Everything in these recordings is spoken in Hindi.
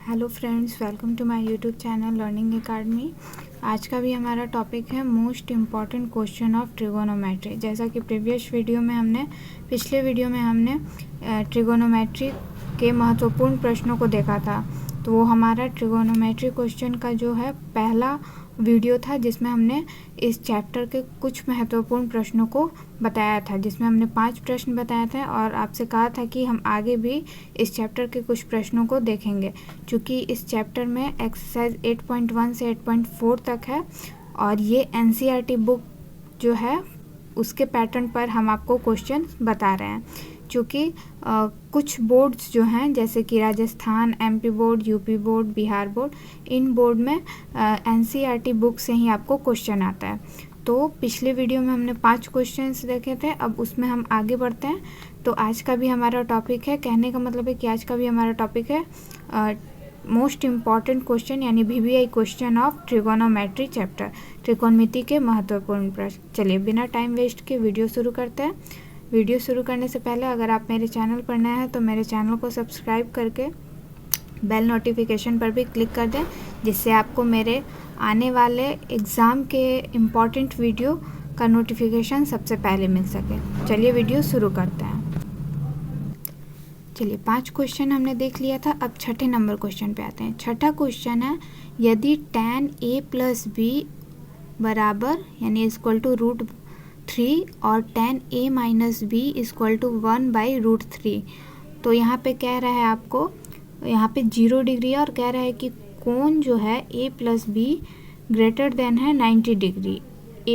Hello friends, welcome to my YouTube channel Learning Academy. आज का भी हमारा टॉपिक है most important question of trigonometry. जैसा कि पिछले वीडियो में हमने ट्रिगोनोमेट्री के महत्वपूर्ण प्रश्नों को देखा था। तो वो हमारा ट्रिगोनोमेट्री क्वेश्चन का जो है पहला वीडियो था, जिसमें हमने इस चैप्टर के कुछ महत्वपूर्ण प्रश्नों को बताया था, जिसमें हमने 5 प्रश्न बताए थे और आपसे कहा था कि हम आगे भी इस चैप्टर के कुछ प्रश्नों को देखेंगे, क्योंकि इस चैप्टर में एक्सरसाइज 8.1 से 8.4 तक है और ये एनसीईआरटी बुक जो है उसके पैटर्न पर हम आपको क्वेश्चन बता रहे हैं। क्योंकि कुछ बोर्ड्स जो हैं जैसे कि Rajasthan, MP board, UP board, Bihar board, इन बोर्ड में एनसीईआरटी बुक से ही आपको क्वेश्चन आता है। तो पिछले वीडियो में हमने 5 क्वेश्चंस देखे थे, अब उसमें हम आगे बढ़ते हैं। तो आज का भी हमारा टॉपिक है, कहने का मतलब है कि आज का भी हमारा टॉपिक है मोस्ट इम्पॉर्टेंट क्वेश्चन यानी VVI question of trigonometry chapter, त्रिकोणमिति के महत्वपूर्ण प्रश्न। चलिए बिना टाइम वेस्ट के वीडियो शुरू करते हैं। वीडियो शुरू करने से पहले अगर आप मेरे चैनल पर नए हैं तो मेरे चैनल को सब्सक्राइब करके बेल नोटिफिकेशन पर भी क्लिक कर दें, जिससे आपको मेरे आने वाले एग्ज़ाम के इम्पॉर्टेंट वीडियो का नोटिफिकेशन सबसे पहले मिल सके। चलिए वीडियो शुरू करते हैं। चलिए 5 क्वेश्चन हमने देख लिया था, अब छठे नंबर क्वेश्चन पे आते हैं। छठा क्वेश्चन है, यदि tan a प्लस बी बराबर यानी इक्वल टू √3 और tan a minus B equal to 1/√3। तो यहाँ पे कह रहा है आपको, यहाँ पे 0 डिग्री और कह रहा है कि कोण जो है a plus be greater than है 90 डिग्री।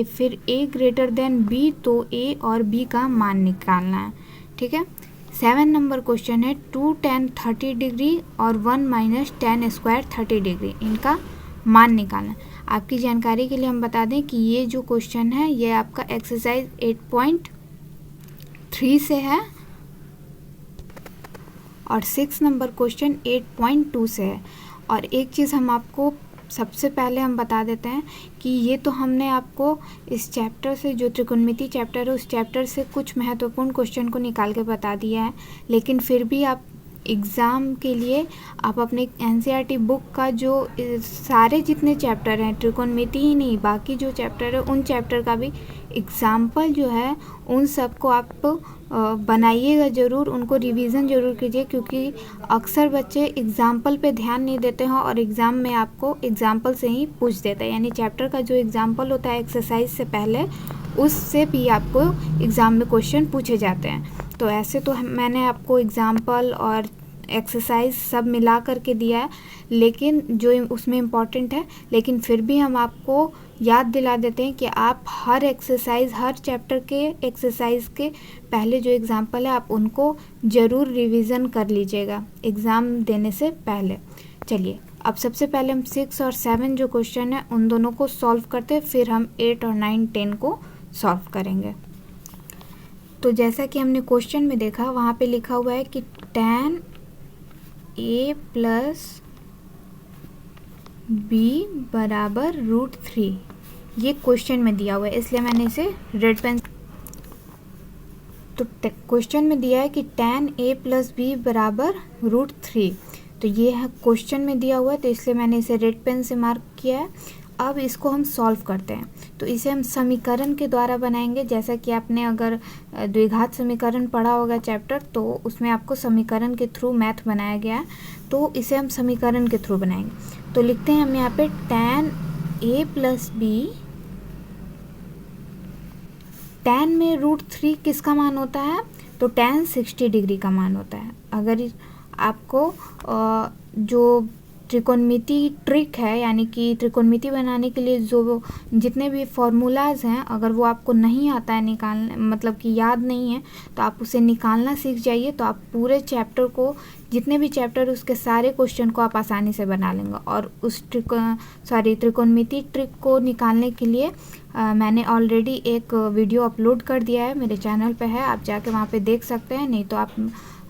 फिर a ग्रेटर देन b, तो a और b का मान निकालना है। ठीक है। 7 नंबर क्वेश्चन है, 2 tan 30 डिग्री और 1 माइनस tan स्क्वायर 30 डिग्री, इनका मान निकालना। आपकी जानकारी के लिए हम बता दें कि ये जो क्वेश्चन है ये आपका एक्सरसाइज 8.3 से है और 6 नंबर क्वेश्चन 8.2 से है। और एक चीज़ हम आपको सबसे पहले हम बता देते हैं कि ये तो हमने आपको इस चैप्टर से, जो त्रिकोणमिति चैप्टर है, उस चैप्टर से कुछ महत्वपूर्ण क्वेश्चन को निकाल के बता दिया है। लेकिन फिर भी आप एग्ज़ाम के लिए आप अपने एनसीईआरटी बुक का जो सारे जितने चैप्टर हैं, त्रिकोणमिति ही नहीं बाकी जो चैप्टर है, उन चैप्टर का भी एग्ज़ाम्पल जो है उन सबको आप बनाइएगा ज़रूर, उनको रिवीजन ज़रूर कीजिए, क्योंकि अक्सर बच्चे एग्ज़ाम्पल पे ध्यान नहीं देते हैं और एग्ज़ाम में आपको एग्ज़ाम्पल से ही पूछ देता है। यानी चैप्टर का जो एग्ज़ाम्पल होता है एक्सरसाइज से पहले, उससे भी आपको एग्ज़ाम में क्वेश्चन पूछे जाते हैं। तो ऐसे तो मैंने आपको एग्ज़ाम्पल और एक्सरसाइज सब मिला करके दिया है, लेकिन जो उसमें इम्पॉर्टेंट है, लेकिन फिर भी हम आपको याद दिला देते हैं कि आप हर एक्सरसाइज, हर चैप्टर के एक्सरसाइज के पहले जो एग्ज़ाम्पल है आप उनको ज़रूर रिवीजन कर लीजिएगा एग्ज़ाम देने से पहले। चलिए अब सबसे पहले हम 6 और 7 जो क्वेश्चन है उन दोनों को सॉल्व करते हैं, फिर हम 8 और 9, 10 को सॉल्व करेंगे। तो जैसा कि हमने क्वेश्चन में देखा, वहाँ पे लिखा हुआ है कि tan a प्लस बी बराबर √3, ये क्वेश्चन में दिया हुआ है, इसलिए मैंने इसे रेड पेन। तो क्वेश्चन में दिया है कि tan a प्लस बी बराबर √3, तो ये है क्वेश्चन में दिया हुआ है, तो इसलिए मैंने इसे रेड पेन से मार्क किया है। अब इसको हम सॉल्व करते हैं, तो इसे हम समीकरण के द्वारा बनाएंगे। जैसा कि आपने अगर द्विघात समीकरण पढ़ा होगा चैप्टर, तो उसमें आपको समीकरण के थ्रू मैथ बनाया गया है, तो इसे हम समीकरण के थ्रू बनाएंगे। तो लिखते हैं हम यहाँ पे tan a plus B, tan में √3 किसका मान होता है, तो tan 60 डिग्री का मान होता है। अगर आपको जो त्रिकोणमिति ट्रिक है, यानी कि त्रिकोणमिति बनाने के लिए जो जितने भी फॉर्मूलाज हैं, अगर वो आपको नहीं आता है निकालने, मतलब कि याद नहीं है, तो आप उसे निकालना सीख जाइए, तो आप पूरे चैप्टर को, जितने भी चैप्टर उसके सारे क्वेश्चन को आप आसानी से बना लेंगे। और उस त्रिकोणमिति ट्रिक को निकालने के लिए मैंने ऑलरेडी एक वीडियो अपलोड कर दिया है, मेरे चैनल पे है, आप जाके वहाँ पे देख सकते हैं, नहीं तो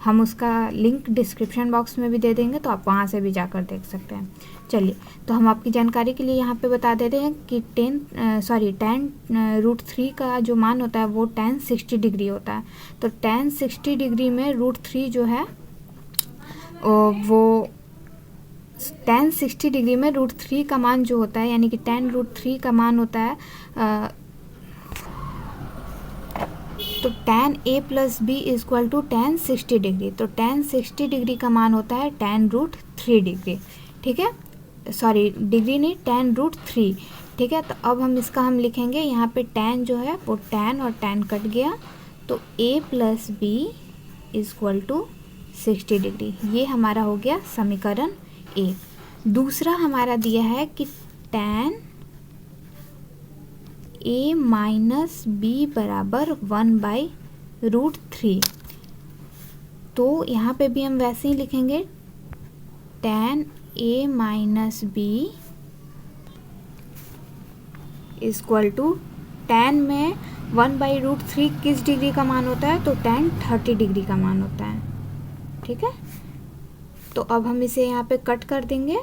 हम उसका लिंक डिस्क्रिप्शन बॉक्स में भी दे देंगे, तो आप वहाँ से भी जाकर देख सकते हैं। चलिए, तो हम आपकी जानकारी के लिए यहाँ पे बता देते हैं कि tan √3 का जो मान होता है वो tan 60 डिग्री होता है। तो tan 60 डिग्री में √3 जो है वो tan 60 डिग्री में √3 का मान जो होता है, यानी कि tan √3 का मान होता है तो tan a plus B equal to tan 60 degree. तो tan 60 डिग्री का मान होता है tan √3 डिग्री, ठीक है, सॉरी डिग्री नहीं, tan √3, ठीक है। तो अब हम लिखेंगे यहाँ पे tan जो है वो tan और tan कट गया, तो a plus B equal to 60 degree. ये हमारा हो गया समीकरण एक। दूसरा हमारा दिया है कि tan a माइनस बी बराबर 1/√3। तो यहाँ पे भी हम वैसे ही लिखेंगे tan a minus B equal to, tan में 1/√3 किस डिग्री का मान होता है, तो tan 30 डिग्री का मान होता है, ठीक है। तो अब हम इसे यहाँ पे कट कर देंगे,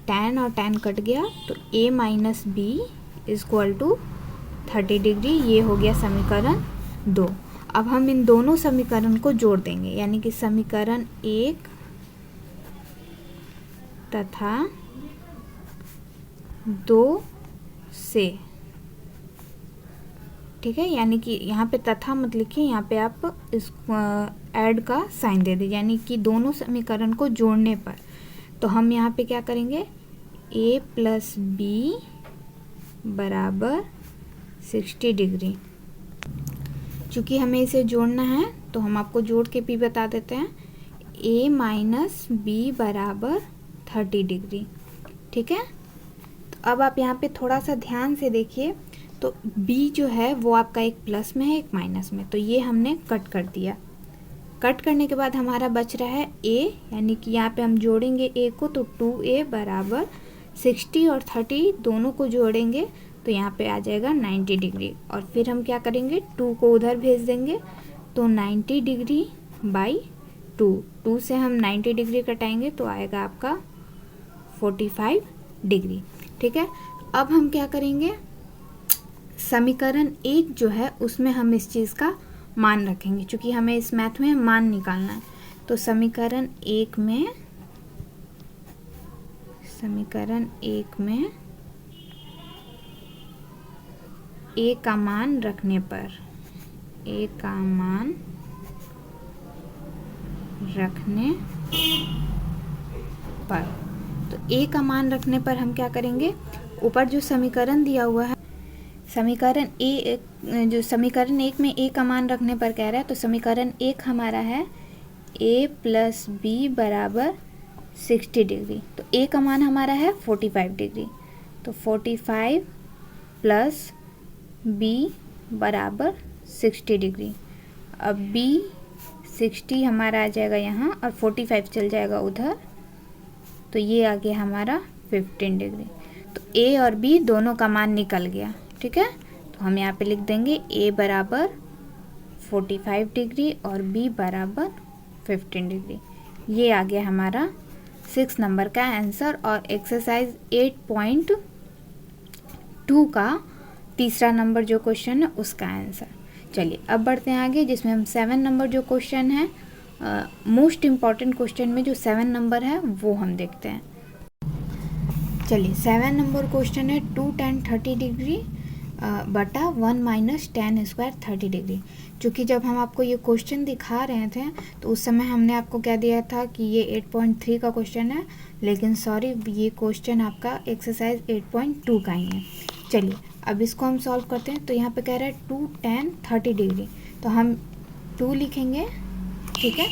tan और tan कट गया, तो a minus B equal to 30 degree. ये हो गया समीकरण 2। अब हम इन दोनों समीकरण को जोड़ देंगे, यानी कि समीकरण 1 तथा 2 से, ठीक है, यानी कि यहाँ पे तथा मत लिखिए, यहाँ पे आप इस ऐड का साइन दे दीजिए, यानी कि दोनों समीकरण को जोड़ने पर। तो हम यहाँ पे क्या करेंगे, a प्लस बी बराबर 60 डिग्री। चूँकि हमें इसे जोड़ना है तो हम आपको जोड़ के भी बता देते हैं, a माइनस बी बराबर 30 डिग्री, ठीक है। तो अब आप यहाँ पे थोड़ा सा ध्यान से देखिए, तो b जो है वो आपका एक प्लस में है एक माइनस में, तो ये हमने कट कर दिया। कट करने के बाद हमारा बच रहा है a, यानी कि यहाँ पे हम जोड़ेंगे a को, तो 2a बराबर 60 और 30 दोनों को जोड़ेंगे तो यहाँ पे आ जाएगा 90 डिग्री। और फिर हम क्या करेंगे, 2 को उधर भेज देंगे, तो 90 डिग्री बाई 2 से हम 90 डिग्री कटाएंगे तो आएगा आपका 45 डिग्री, ठीक है। अब हम क्या करेंगे, समीकरण 1 जो है उसमें हम इस चीज़ का मान रखेंगे, क्योंकि हमें इस मैथ में मान निकालना है। तो समीकरण 1 में a का मान रखने पर, तो a का मान रखने पर हम क्या करेंगे, ऊपर जो समीकरण दिया हुआ है, समीकरण 1 में a का मान रखने पर कह रहा है, तो समीकरण 1 हमारा है a प्लस बी बराबर 60 डिग्री। तो a का मान हमारा है 45 डिग्री, तो 45 प्लस b बराबर 60 डिग्री। अब b 60 हमारा आ जाएगा यहाँ और 45 चल जाएगा उधर, तो ये आ गया हमारा 15 डिग्री। तो a और b दोनों का मान निकल गया, ठीक है। तो हम यहाँ पे लिख देंगे a बराबर 45 डिग्री और b बराबर 15 डिग्री। ये आ गया हमारा 6 नंबर का आंसर और एक्सरसाइज 8.2 का तीसरा नंबर जो क्वेश्चन है उसका आंसर। चलिए अब बढ़ते हैं आगे, जिसमें हम 7 नंबर जो क्वेश्चन है, मोस्ट इम्पॉर्टेंट क्वेश्चन में जो 7 नंबर है वो हम देखते हैं। चलिए 7 नंबर क्वेश्चन है 2 tan 30 डिग्री बटा 1 माइनस tan स्क्वायर 30 डिग्री। चूँकि जब हम आपको ये क्वेश्चन दिखा रहे थे तो उस समय हमने आपको क्या दिया था कि ये 8.3 का क्वेश्चन है, लेकिन सॉरी ये क्वेश्चन आपका एक्सरसाइज 8.2 का ही है। चलिए अब इसको हम सॉल्व करते हैं। तो यहाँ पे कह रहा है 2 tan 30 डिग्री, तो हम 2 लिखेंगे, ठीक है।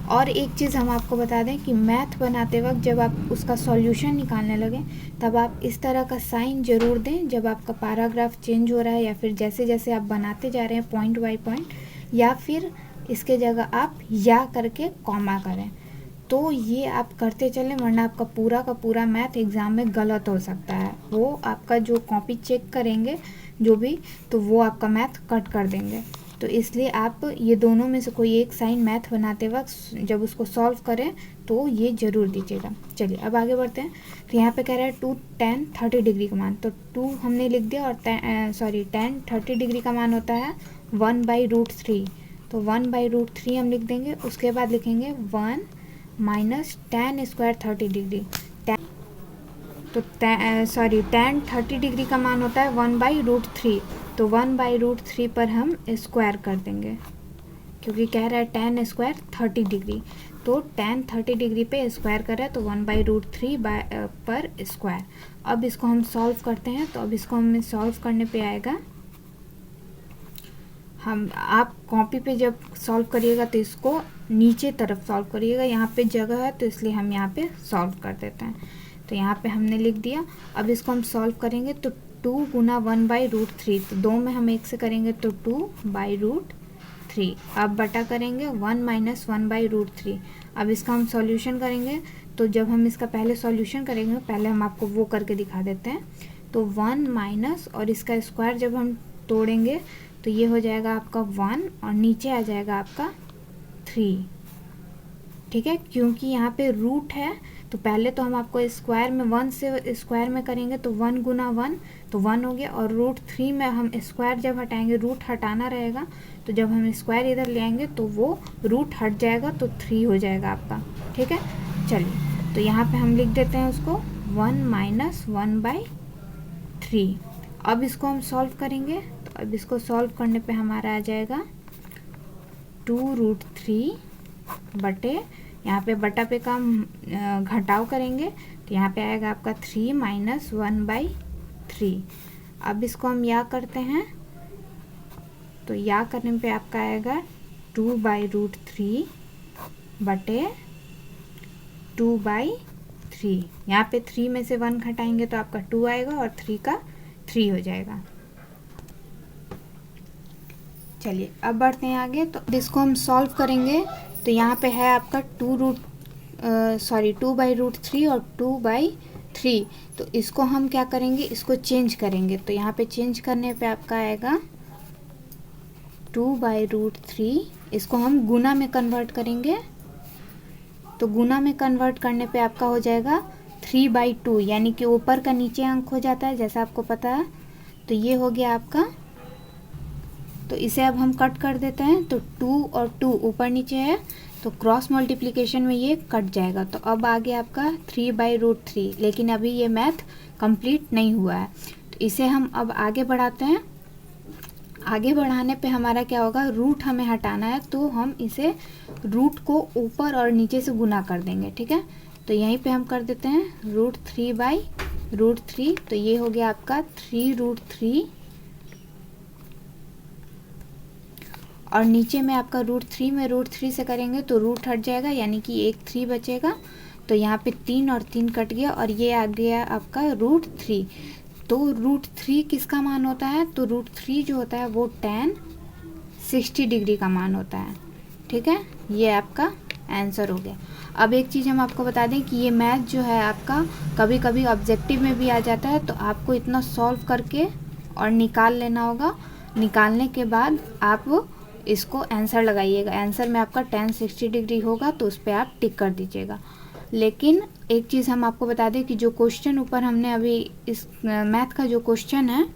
और एक चीज़ हम आपको बता दें कि मैथ बनाते वक्त जब आप उसका सॉल्यूशन निकालने लगें तब आप इस तरह का साइन ज़रूर दें जब आपका पैराग्राफ चेंज हो रहा है, या फिर जैसे जैसे आप बनाते जा रहे हैं पॉइंट बाय पॉइंट, या फिर इसके जगह आप या करके कॉमा करें, तो ये आप करते चलें, वरना आपका पूरा का पूरा मैथ एग्ज़ाम में गलत हो सकता है। वो आपका जो कॉपी चेक करेंगे जो भी, तो वो आपका मैथ कट कर देंगे। तो इसलिए आप ये दोनों में से कोई एक साइन मैथ बनाते वक्त जब उसको सॉल्व करें तो ये ज़रूर दीजिएगा। चलिए अब आगे बढ़ते हैं। तो यहाँ पे कह रहा है 2 tan 30 डिग्री का मान, तो 2 हमने लिख दिया, और tan 30 डिग्री का मान होता है 1/√3, तो 1/√3 हम लिख देंगे। उसके बाद लिखेंगे 1 माइनस tan स्क्वायर 30 डिग्री, तो tan 30 डिग्री का मान होता है 1/√3, तो 1/√3 पर हम स्क्वायर कर देंगे, क्योंकि कह रहा है tan स्क्वायर 30 डिग्री, तो tan 30 डिग्री पे स्क्वायर कर रहा है, तो 1/√3 पर स्क्वायर। अब इसको हम सॉल्व करते हैं, तो अब इसको हमें सॉल्व करने पे आएगा, आप कॉपी पे जब सॉल्व करिएगा तो इसको नीचे तरफ सॉल्व करिएगा, यहाँ पे जगह है तो इसलिए हम यहाँ पे सॉल्व कर देते हैं। तो यहाँ पे हमने लिख दिया। अब इसको हम सॉल्व करेंगे तो 2 गुना 1/√3, तो 2 में हम 1 से करेंगे तो 2/√3। अब बटा करेंगे 1 माइनस 1/√3। अब इसका हम सॉल्यूशन करेंगे, तो जब हम इसका पहले सॉल्यूशन करेंगे, पहले हम आपको वो करके दिखा देते हैं। तो 1 माइनस और इसका स्क्वायर जब हम तोड़ेंगे तो ये हो जाएगा आपका 1 और नीचे आ जाएगा आपका 3, ठीक है। क्योंकि यहाँ पे रूट है तो पहले तो हम आपको स्क्वायर में 1 से स्क्वायर में करेंगे तो 1 गुना 1 तो 1 हो गया, और √3 में हम स्क्वायर जब हटाएंगे, रूट हटाना रहेगा, तो जब हम स्क्वायर इधर ले आएंगे तो वो रूट हट जाएगा तो 3 हो जाएगा आपका, ठीक है। चलिए, तो यहाँ पे हम लिख देते हैं उसको 1 माइनस 1/3। अब इसको हम सॉल्व करेंगे, तो अब इसको सॉल्व करने पे हमारा आ जाएगा 2√3 बटे, यहाँ पे बटा पे का घटाव करेंगे तो यहाँ पे आएगा आपका 3 माइनस 1/3। अब इसको हम या करते हैं, तो या करने पे आपका आएगा 2/√3 बटे 2/3। यहाँ पे 3 में से 1 घटाएंगे तो आपका 2 आएगा और 3 का 3 हो जाएगा। चलिए, अब बढ़ते हैं आगे। तो इसको हम सॉल्व करेंगे, तो यहाँ पे है आपका 2/√3 और 2/3। तो इसको हम क्या करेंगे, इसको चेंज करेंगे, तो यहाँ पे चेंज करने पे आपका आएगा 2/√3। इसको हम गुना में कन्वर्ट करेंगे, तो गुना में कन्वर्ट करने पे आपका हो जाएगा 3/2, यानी कि ऊपर का नीचे अंक हो जाता है, जैसा आपको पता है। तो ये हो गया आपका, तो इसे अब हम कट कर देते हैं, तो 2 और 2 ऊपर नीचे है तो क्रॉस मल्टीप्लिकेशन में ये कट जाएगा। तो अब आ गया आपका 3/√3, लेकिन अभी ये मैथ कंप्लीट नहीं हुआ है, तो इसे हम अब आगे बढ़ाते हैं। आगे बढ़ाने पे हमारा क्या होगा, रूट हमें हटाना है, तो हम इसे रूट को ऊपर और नीचे से गुना कर देंगे, ठीक है। तो यहीं पे हम कर देते हैं √3/√3, तो ये हो गया आपका 3√3, और नीचे में आपका √3 में √3 से करेंगे तो रूट हट जाएगा, यानी कि एक 3 बचेगा। तो यहाँ पे 3 और 3 कट गया और ये आ गया आपका √3। तो √3 किसका मान होता है, तो √3 जो होता है वो tan 60 डिग्री का मान होता है, ठीक है। ये आपका आंसर हो गया। अब एक चीज़ हम आपको बता दें कि ये मैथ जो है आपका कभी कभी ऑब्जेक्टिव में भी आ जाता है, तो आपको इतना सॉल्व करके और निकाल लेना होगा। निकालने के बाद आप इसको आंसर लगाइएगा। आंसर में आपका tan 60 डिग्री होगा तो उस पर आप टिक कर दीजिएगा। लेकिन एक चीज़ हम आपको बता दें कि जो क्वेश्चन ऊपर हमने अभी इस मैथ का जो क्वेश्चन है,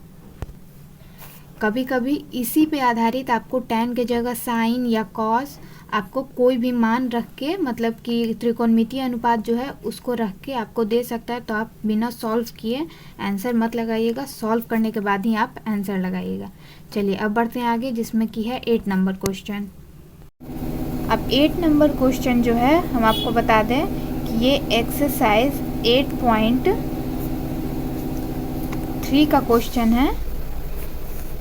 कभी कभी इसी पे आधारित आपको tan के जगह साइन या कॉस, आपको कोई भी मान रख के, मतलब कि त्रिकोणमितीय अनुपात जो है उसको रख के आपको दे सकता है। तो आप बिना सॉल्व किए आंसर मत लगाइएगा, सॉल्व करने के बाद ही आप आंसर लगाइएगा। चलिए, अब बढ़ते हैं आगे, जिसमें कि है 8 नंबर क्वेश्चन। अब 8 नंबर क्वेश्चन जो है हम आपको बता दें कि ये एक्सरसाइज 8.3 का क्वेश्चन है,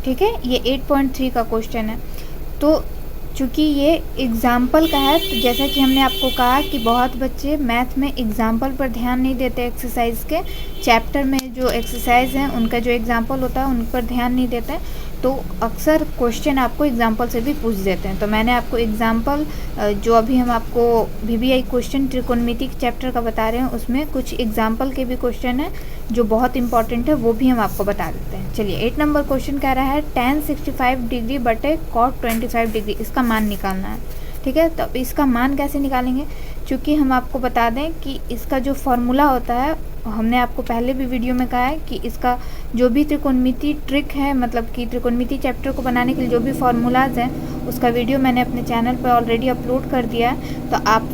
ठीक है। ये 8.3 का क्वेश्चन है। तो चूँकि ये एग्ज़ाम्पल का है, तो जैसा कि हमने आपको कहा कि बहुत बच्चे मैथ में एग्ज़ाम्पल पर ध्यान नहीं देते, एक्सरसाइज के चैप्टर में जो एक्सरसाइज हैं उनका जो एग्ज़ाम्पल होता है उन पर ध्यान नहीं देते हैं, तो अक्सर क्वेश्चन आपको एग्ज़ाम्पल से भी पूछ देते हैं। तो मैंने आपको एग्ज़ाम्पल जो अभी हम आपको VBI क्वेश्चन त्रिकोणमिति चैप्टर का बता रहे हैं, उसमें कुछ एग्ज़ाम्पल के भी क्वेश्चन है जो बहुत इंपॉर्टेंट है, वो भी हम आपको बता देते हैं। चलिए, 8 नंबर क्वेश्चन कह रहा है tan 65 डिग्री बटे cot 25 डिग्री, इसका मान निकालना है, ठीक है। तो इसका मान कैसे निकालेंगे, चूँकि हम आपको बता दें कि इसका जो फॉर्मूला होता है, हमने आपको पहले भी वीडियो में कहा है कि इसका जो भी त्रिकोणमिति ट्रिक है, मतलब कि त्रिकोणमिति चैप्टर को बनाने के लिए जो भी फार्मूलाज हैं, उसका वीडियो मैंने अपने चैनल पर ऑलरेडी अपलोड कर दिया है, तो आप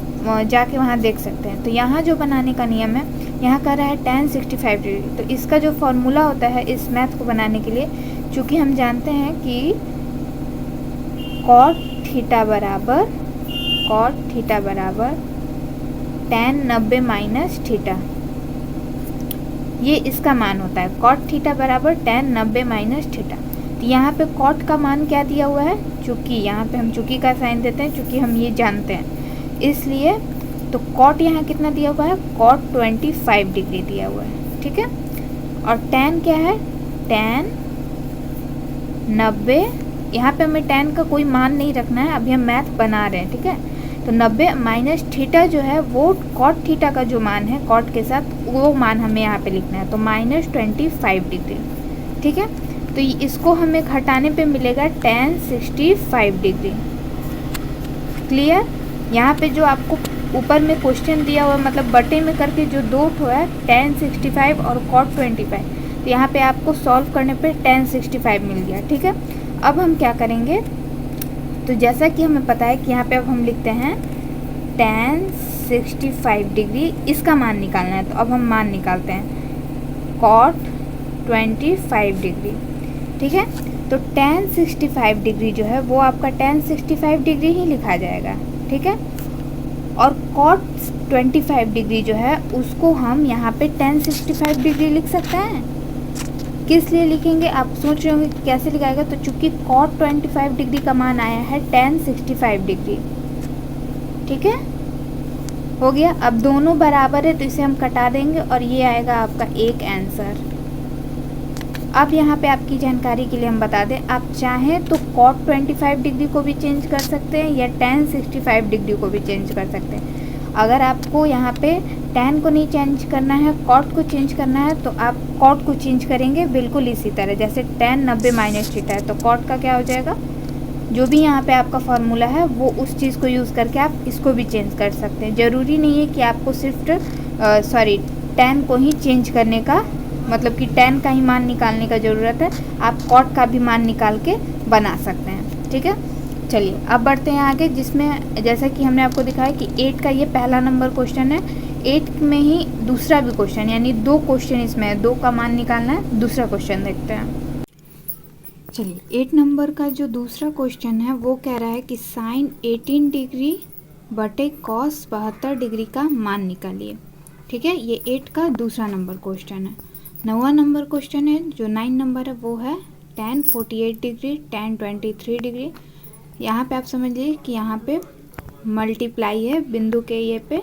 जाके वहाँ देख सकते हैं। तो यहाँ जो बनाने का नियम है यहाँ कर रहा है tan 65 डिग्री। तो इसका जो फॉर्मूला होता है इस मैथ को बनाने के लिए, चूँकि हम जानते हैं कि cot थीटा बराबर tan 90 माइनस थीटा, ये इसका मान होता है। cot थीटा बराबर tan 90 माइनस थीटा। तो यहाँ पे cot का मान क्या दिया हुआ है, चूँकि यहाँ पे हम चूँकि का साइन देते हैं, चूँकि हम ये जानते हैं इसलिए। तो cot यहाँ कितना दिया हुआ है, cot 25 डिग्री दिया हुआ है, ठीक है। और tan क्या है, tan 90, यहाँ पे हमें tan का कोई मान नहीं रखना है, अभी हम मैथ बना रहे हैं, ठीक है। तो 90 माइनस थीटा जो है वो cot थीटा का जो मान है cot के साथ, वो मान हमें यहाँ पे लिखना है। तो -25 डिग्री, ठीक है। तो इसको हमें हटाने पे मिलेगा tan 65 डिग्री। क्लियर। यहाँ पे जो आपको ऊपर में क्वेश्चन दिया हुआ है, मतलब बटे में करके जो दो ठो है tan 65 और cot 25, तो यहाँ पे आपको सॉल्व करने पे tan 65 मिल गया, ठीक है। अब हम क्या करेंगे, तो जैसा कि हमें पता है कि यहाँ पे अब हम लिखते हैं tan 65 डिग्री, इसका मान निकालना है। तो अब हम मान निकालते हैं cot 25 डिग्री, ठीक है। तो tan 65 डिग्री जो है वो आपका tan 65 डिग्री ही लिखा जाएगा, ठीक है। और cot 25 डिग्री जो है उसको हम यहाँ पे tan 65 डिग्री लिख सकते हैं। किस लिए लिखेंगे, आप सोच रहे होंगे कि कैसे लिखाएगा। तो चूंकि cot 25 डिग्री का मान आया है tan 65 डिग्री, ठीक है, हो गया। अब दोनों बराबर है तो इसे हम कटा देंगे और ये आएगा आपका एक आंसर। अब यहाँ पे आपकी जानकारी के लिए हम बता दें, आप चाहें तो cot 25 डिग्री को भी चेंज कर सकते हैं या tan 65 डिग्री को भी चेंज कर सकते हैं। अगर आपको यहाँ पे tan को नहीं चेंज करना है, cot को चेंज करना है, तो आप cot को चेंज करेंगे बिल्कुल इसी तरह, जैसे tan 90 माइनस थीटा है तो cot का क्या हो जाएगा, जो भी यहाँ पे आपका फार्मूला है वो उस चीज़ को यूज़ करके आप इसको भी चेंज कर सकते हैं। ज़रूरी नहीं है कि आपको सिर्फ tan को ही चेंज करने का, मतलब कि tan का ही मान निकालने का ज़रूरत है, आप cot का भी मान निकाल के बना सकते हैं, ठीक है। चलिए अब बढ़ते हैं आगे, जिसमें जैसा कि हमने आपको दिखाया कि 8 का ये पहला नंबर क्वेश्चन है। 8 में ही दूसरा भी क्वेश्चन, यानी दो क्वेश्चन इसमें है, दो का मान निकालना है। दूसरा क्वेश्चन देखते हैं। चलिए 8 नंबर का जो दूसरा क्वेश्चन है वो कह रहा है कि sin 18 डिग्री बटे cos 72 डिग्री का मान निकालिए, ठीक है। ये 8 का दूसरा नंबर क्वेश्चन है। 9वां नंबर क्वेश्चन है, जो 9 नंबर है वो है tan 48 डिग्री tan 23 डिग्री। यहाँ पे आप समझ लीजिए कि यहाँ पे मल्टीप्लाई है बिंदु के ये पे,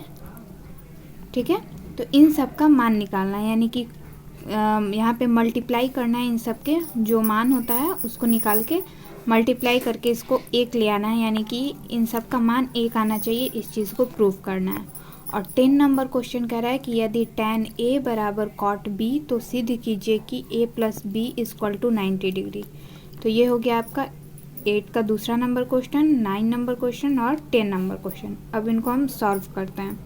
ठीक है। तो इन सब का मान निकालना है, यानी कि यहाँ पे मल्टीप्लाई करना है, इन सब के जो मान होता है उसको निकाल के मल्टीप्लाई करके इसको एक ले आना है, यानी कि इन सब का मान एक आना चाहिए, इस चीज़ को प्रूव करना है। और 10 नंबर क्वेश्चन कह रहा है कि यदि tan A बराबर cot B तो सिद्ध कीजिए कि A plus B equal to 90 degree. तो ये हो गया आपका 8 का दूसरा नंबर क्वेश्चन, 9 नंबर क्वेश्चन और 10 नंबर क्वेश्चन। अब इनको हम सॉल्व करते हैं।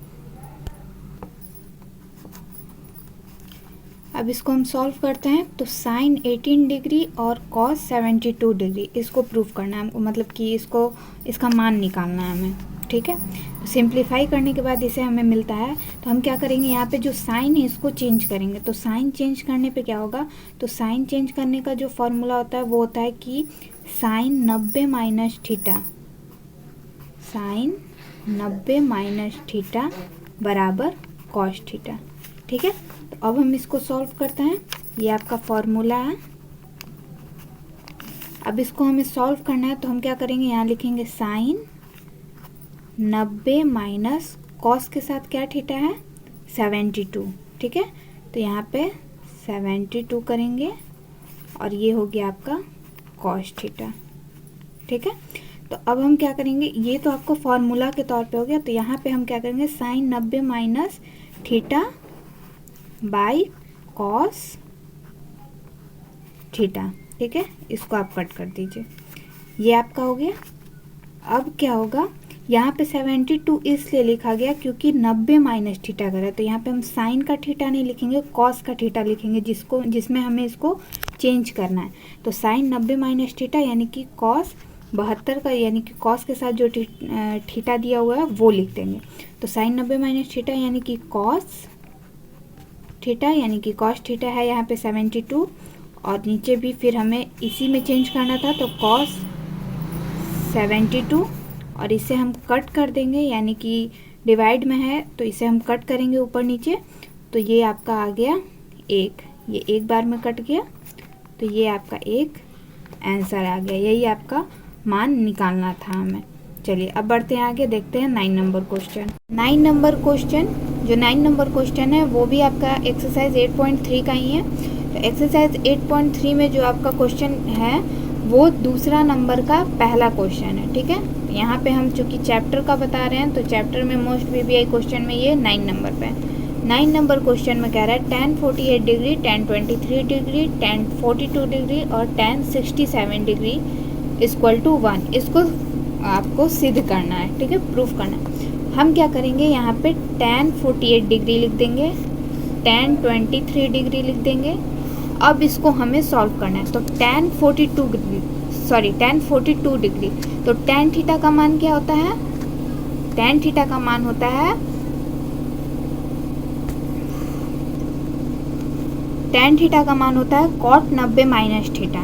अब इसको हम सॉल्व करते हैं। तो sin 18 डिग्री और cos 72 डिग्री, इसको प्रूव करना है हमको, मतलब कि इसका मान निकालना है हमें, ठीक है। तो सिंप्लीफाई करने के बाद इसे हमें मिलता है, तो हम क्या करेंगे, यहाँ पे जो साइन है इसको चेंज करेंगे। तो साइन चेंज करने पे क्या होगा, तो साइन चेंज करने का जो फॉर्मूला होता है वो होता है कि sin 90 minus theta, sin 90 minus theta बराबर cos थीटा, ठीक है। तो अब हम इसको सॉल्व करते हैं, ये आपका फॉर्मूला है। अब इसको हमें सॉल्व करना है तो हम क्या करेंगे, यहाँ लिखेंगे sin 90 माइनस कॉस के साथ क्या थीटा है 72, ठीक है। तो यहाँ पे 72 करेंगे और ये हो गया आपका cos थीटा, ठीक है। तो अब हम क्या करेंगे, ये तो आपको फॉर्मूला के तौर पे हो गया। तो यहाँ पे हम क्या करेंगे, sin 90 minus theta by cos theta, ठीक है। इसको आप कट कर दीजिए, ये आपका हो गया। अब क्या होगा, यहाँ पे 72 इसलिए लिखा गया क्योंकि 90 माइनस थीटा कर है, तो यहाँ पे हम साइन का थीटा नहीं लिखेंगे, कॉस का थीटा लिखेंगे, जिसमें हमें इसको चेंज करना है। तो साइन 90 माइनस थीटा यानी कि कॉस 72 का, यानी कि कॉस के साथ जो थीटा दिया हुआ है वो लिख देंगे। तो साइन 90 माइनस थीटा यानी कि कॉस थीटा यानी कि कॉस थीटा है यहाँ पे 72 और नीचे भी फिर हमें इसी में चेंज करना था तो कॉस 72 और इसे हम कट कर देंगे यानी कि डिवाइड में है तो इसे हम कट करेंगे ऊपर नीचे तो ये आपका आ गया 1, ये एक बार में कट गया तो ये आपका एक आंसर आ गया। यही आपका मान निकालना था हमें। चलिए अब बढ़ते हैं आगे, देखते हैं 9 नंबर क्वेश्चन। 9 नंबर क्वेश्चन, जो 9 नंबर क्वेश्चन है वो भी आपका एक्सरसाइज 8.3 का ही है। तो एक्सरसाइज 8.3 में जो आपका क्वेश्चन है वो दूसरा नंबर का पहला क्वेश्चन है, ठीक है। यहाँ पे हम चूँकि चैप्टर का बता रहे हैं तो चैप्टर में मोस्ट VBI क्वेश्चन में ये 9 नंबर पे है। 9 नंबर क्वेश्चन में कह रहा है tan 48 degree, tan 23 degree, tan 42 degree और tan 67 डिग्री इक्वल टू 1। इसको आपको सिद्ध करना है, ठीक है, प्रूफ करना है। हम क्या करेंगे, यहाँ पे tan 48 डिग्री लिख देंगे, tan 23 डिग्री लिख देंगे। अब इसको हमें सॉल्व करना है तो tan 42 डिग्री तो tan थीटा का मान क्या होता है, tan थीटा का मान होता है tan थीटा का मान होता है cot 90 माइनस थीटा,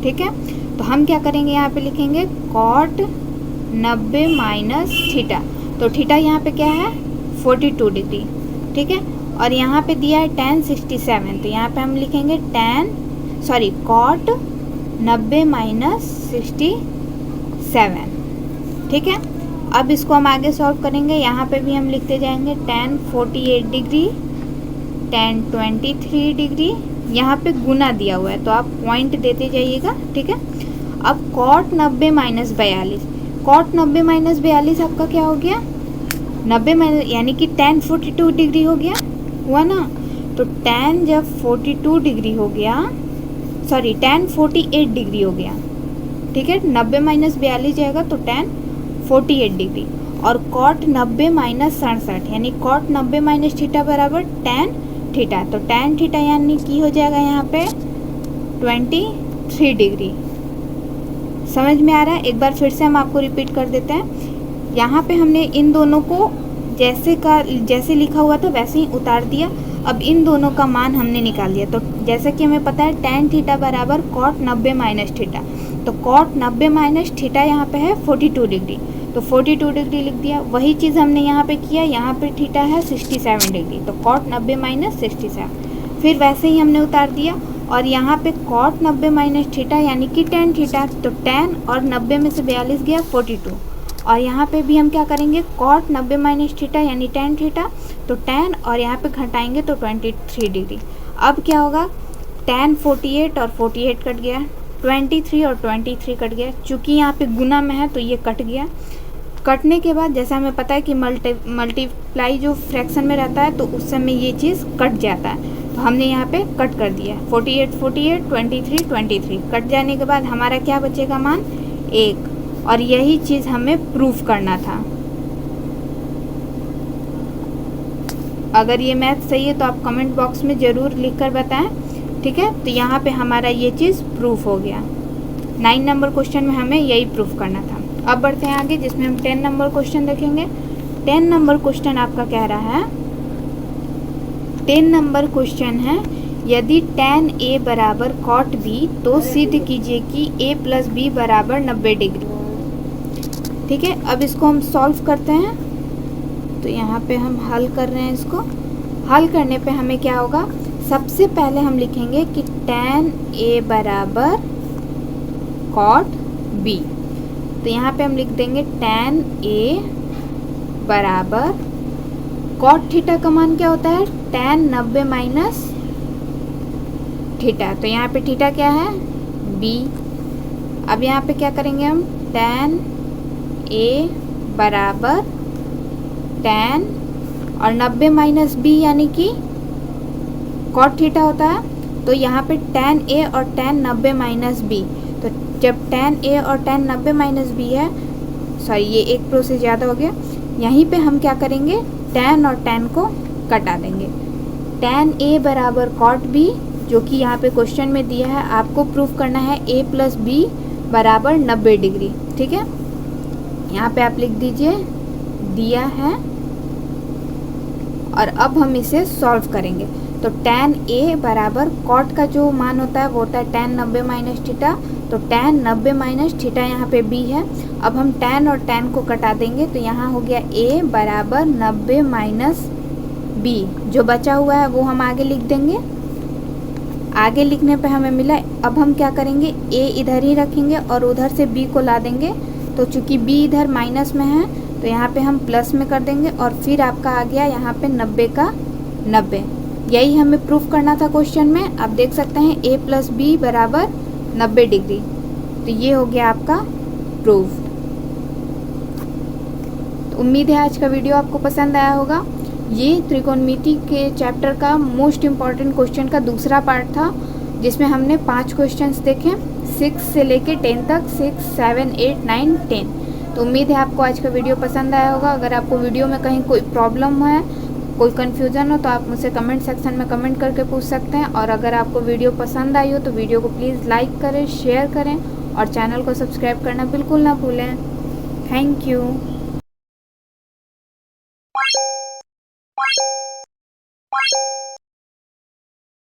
ठीक है। तो हम क्या करेंगे, यहाँ पे लिखेंगे cot 90 माइनस थीटा। तो थीटा यहाँ पे क्या है 42 डिग्री, ठीक है। और यहाँ पे दिया है tan 67 तो यहाँ पे हम लिखेंगे cot 90 माइनस 67, ठीक है। अब इसको हम आगे सॉल्व करेंगे। यहाँ पे भी हम लिखते जाएंगे tan 48 डिग्री, tan 23 डिग्री, यहाँ पे गुना दिया हुआ है तो आप पॉइंट देते जाइएगा, ठीक है। अब cot 90 माइनस 42, cot 90 माइनस 42 आपका क्या हो गया 90 माइनस यानी कि tan 42 डिग्री हो गया, हुआ ना। तो tan जब 42 डिग्री हो गया, tan 48 डिग्री हो गया, ठीक है। 90 माइनस 42 जाएगा तो tan 48 डिग्री और cot 90 माइनस 67 यानी cot 90 माइनस थीटा बराबर tan थीटा। तो tan थीटा यानी कि हो जाएगा यहाँ पे 23 डिग्री। समझ में आ रहा है? एक बार फिर से हम आपको रिपीट कर देते हैं। यहाँ पे हमने इन दोनों को जैसे लिखा हुआ था वैसे ही उतार दिया। अब इन दोनों का मान हमने निकाल दिया। तो जैसा कि हमें पता है tan थीटा बराबर cot 90 माइनस थीटा, तो cot 90 माइनस थीटा यहाँ पे है 42 डिग्री, तो 42 डिग्री लिख दिया। वही चीज़ हमने यहाँ पे किया, यहाँ पे थीटा है 67 डिग्री, तो cot 90 माइनस 67 फिर वैसे ही हमने उतार दिया। और यहाँ पे cot 90 माइनस थीटा यानी कि tan थीटा, तो tan और 90 में से 42 गया 42। और यहाँ पे भी हम क्या करेंगे, cot 90 माइनस थीटा यानी tan थीटा, तो tan और यहाँ पे घटाएंगे तो 23 डिग्री। अब क्या होगा, tan 48 और 48 कट गया, 23 और 23 कट गया। चूँकि यहाँ पे गुना में है तो ये कट गया। कटने के बाद जैसा हमें पता है कि मल्टीप्लाई जो फ्रैक्शन में रहता है तो उस समय ये चीज़ कट जाता है, तो हमने यहाँ पे कट कर दिया। 48 48 23 23 कट जाने के बाद हमारा क्या बचेगा मान 1, और यही चीज़ हमें प्रूफ करना था। अगर ये मैथ सही है तो आप कमेंट बॉक्स में ज़रूर लिख कर बताएं, ठीक है। तो यहाँ पे हमारा ये चीज़ प्रूफ हो गया। 9 नंबर क्वेश्चन में हमें यही प्रूफ करना था। अब बढ़ते हैं आगे जिसमें हम 10 नंबर क्वेश्चन देखेंगे। 10 नंबर क्वेश्चन आपका कह रहा है, 10 नंबर क्वेश्चन है, यदि tan A बराबर cot B तो सिद्ध कीजिए कि A प्लस B बराबर 90 डिग्री, ठीक है। अब इसको हम सॉल्व करते हैं। तो यहाँ पे हम हल कर रहे हैं। इसको हल करने पे हमें क्या होगा, सबसे पहले हम लिखेंगे कि tan A बराबर cot B। तो यहाँ पे हम लिख देंगे tan A बराबर cot थीटा का मान क्या होता है tan 90 माइनस थीटा, तो यहाँ पे थीटा क्या है B। अब यहाँ पे क्या करेंगे हम, tan A बराबर tan और 90 माइनस B यानी कि cot थीटा होता है, तो यहाँ पे tan A और tan 90 माइनस B। तो जब tan A और tan 90 माइनस B है, सॉरी ये एक प्रोसेस ज़्यादा हो गया। यहीं पे हम क्या करेंगे, tan और tan को कटा देंगे। tan A बराबर cot B जो कि यहाँ पे क्वेश्चन में दिया है, आपको प्रूफ करना है A प्लस B बराबर 90 डिग्री, ठीक है। यहाँ पे आप लिख दीजिए दिया है। और अब हम इसे सॉल्व करेंगे। तो tan A बराबर कॉट का जो मान होता है वो होता है tan 90 माइनस थीटा। तो tan 90 माइनस थीटा यहाँ पे B है। अब हम tan और tan को कटा देंगे तो यहाँ हो गया A बराबर 90 माइनस B। जो बचा हुआ है वो हम आगे लिख देंगे। आगे लिखने पे हमें मिला, अब हम क्या करेंगे, A इधर ही रखेंगे और उधर से B को ला देंगे। तो चूँकि B इधर माइनस में है तो यहाँ पे हम प्लस में कर देंगे और फिर आपका आ गया यहाँ पे 90 का 90। यही हमें प्रूफ करना था क्वेश्चन में। आप देख सकते हैं A प्लस B बराबर 90 डिग्री। तो ये हो गया आपका प्रूफ। तो उम्मीद है आज का वीडियो आपको पसंद आया होगा। ये त्रिकोणमिति के चैप्टर का मोस्ट इम्पॉर्टेंट क्वेश्चन का दूसरा पार्ट था, जिसमें हमने 5 क्वेश्चंस देखे 6 से लेके 10 तक, 6, 7, 8, 9, 10। तो उम्मीद है आपको आज का वीडियो पसंद आया होगा। अगर आपको वीडियो में कहीं कोई प्रॉब्लम है, कोई कन्फ्यूज़न हो तो आप मुझसे कमेंट सेक्शन में कमेंट करके पूछ सकते हैं। और अगर आपको वीडियो पसंद आई हो तो वीडियो को प्लीज़ लाइक करें, शेयर करें और चैनल को सब्सक्राइब करना बिल्कुल ना भूलें। Thank you.